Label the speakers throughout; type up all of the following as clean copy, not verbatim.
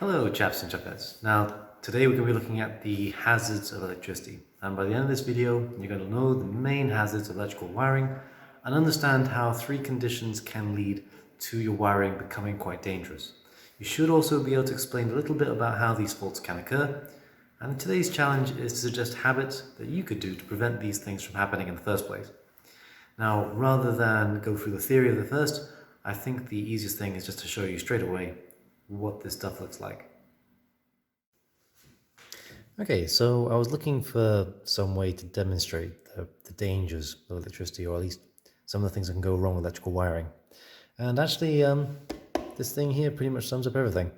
Speaker 1: Hello chaps and chapettes. Now today we're going to be looking at the hazards of electricity, and by the end of this video you're going to know the main hazards of electrical wiring and understand how three conditions can lead to your wiring becoming quite dangerous. You should also be able to explain a little bit about how these faults can occur, and today's challenge is to suggest habits that you could do to prevent these things from happening in the first place. Now rather than go through the theory of the first, I think the easiest thing is just to show you straight away what this stuff looks like. Okay, so I was looking for some way to demonstrate the dangers of electricity, or at least some of the things that can go wrong with electrical wiring. And actually, this thing here pretty much sums up everything.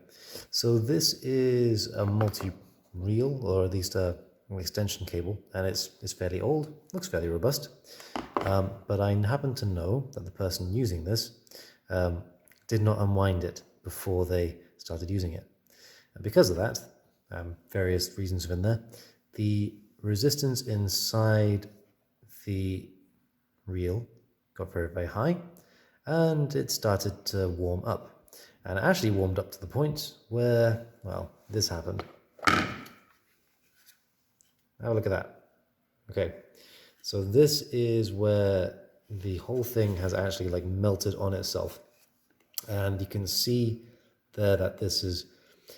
Speaker 1: So this is a multi-reel, or at least an extension cable, and it's fairly old, looks fairly robust. But I happen to know that the person using this did not unwind it before they started using it. And because of that, various reasons have been there, the resistance inside the reel got very, very high, and it started to warm up. And it actually warmed up to the point where, well, this happened. Have a look at that. Okay, so this is where the whole thing has actually like melted on itself. And you can see there that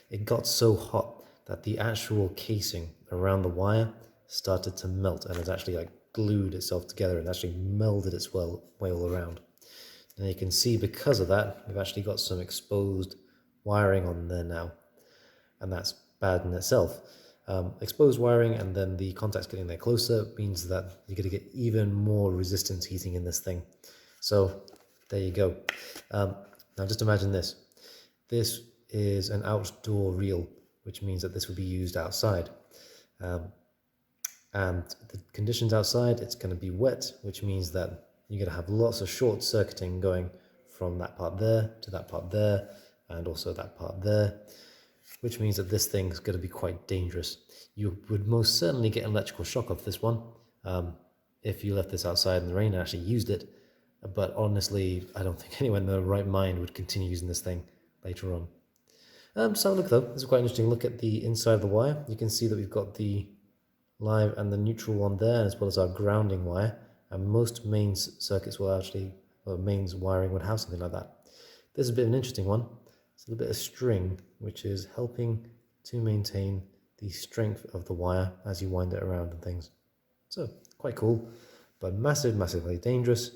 Speaker 1: it got so hot that the actual casing around the wire started to melt, and it's actually like glued itself together and actually melded its way all around. And you can see because of that, we've actually got some exposed wiring on there now, and that's bad in itself. Exposed wiring and then the contacts getting there closer means that you're going to get even more resistance heating in this thing. So there you go. Now just imagine this. This is an outdoor reel, which means that this would be used outside. And the conditions outside, it's going to be wet, which means that you're going to have lots of short circuiting going from that part there to that part there, and also that part there, which means that this thing's going to be quite dangerous. You would most certainly get an electrical shock off this one if you left this outside in the rain and actually used it. But honestly, I don't think anyone in their right mind would continue using this thing later on. Just have a look though. This is quite interesting. Look at the inside of the wire. You can see that we've got the live and the neutral one there, as well as our grounding wire. And most mains circuits will actually, or mains wiring would have something like that. This is a bit of an interesting one. It's a little bit of string, which is helping to maintain the strength of the wire as you wind it around and things. So quite cool, but massively dangerous.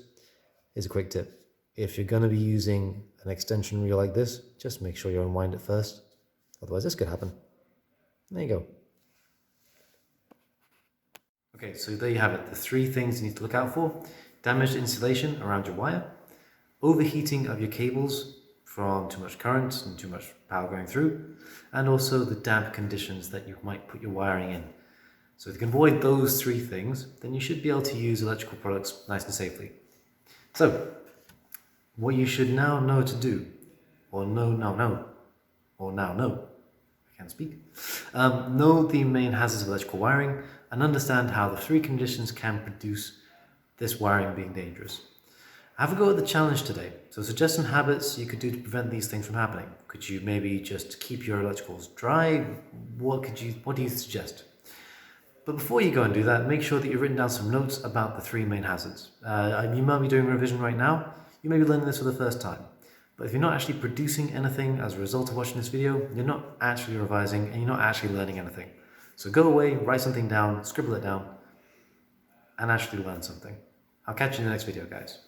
Speaker 1: Here's a quick tip. If you're going to be using an extension reel like this, just make sure you unwind it first. Otherwise this could happen. There you go. Okay, so there you have it. The three things you need to look out for. Damaged insulation around your wire, overheating of your cables from too much current and too much power going through, and also the damp conditions that you might put your wiring in. So if you can avoid those three things, then you should be able to use electrical products nice and safely. So, what you should now know to do, or now know, I can't speak, know the main hazards of electrical wiring and understand how the three conditions can produce this wiring being dangerous. Have a go at the challenge today. So suggest some habits you could do to prevent these things from happening. Could you maybe just keep your electricals dry? What do you suggest? But before you go and do that, make sure that you've written down some notes about the three main hazards. You might be doing revision right now. You may be learning this for the first time. But if you're not actually producing anything as a result of watching this video, you're not actually revising and you're not actually learning anything. So go away, write something down, scribble it down, and actually learn something. I'll catch you in the next video, guys.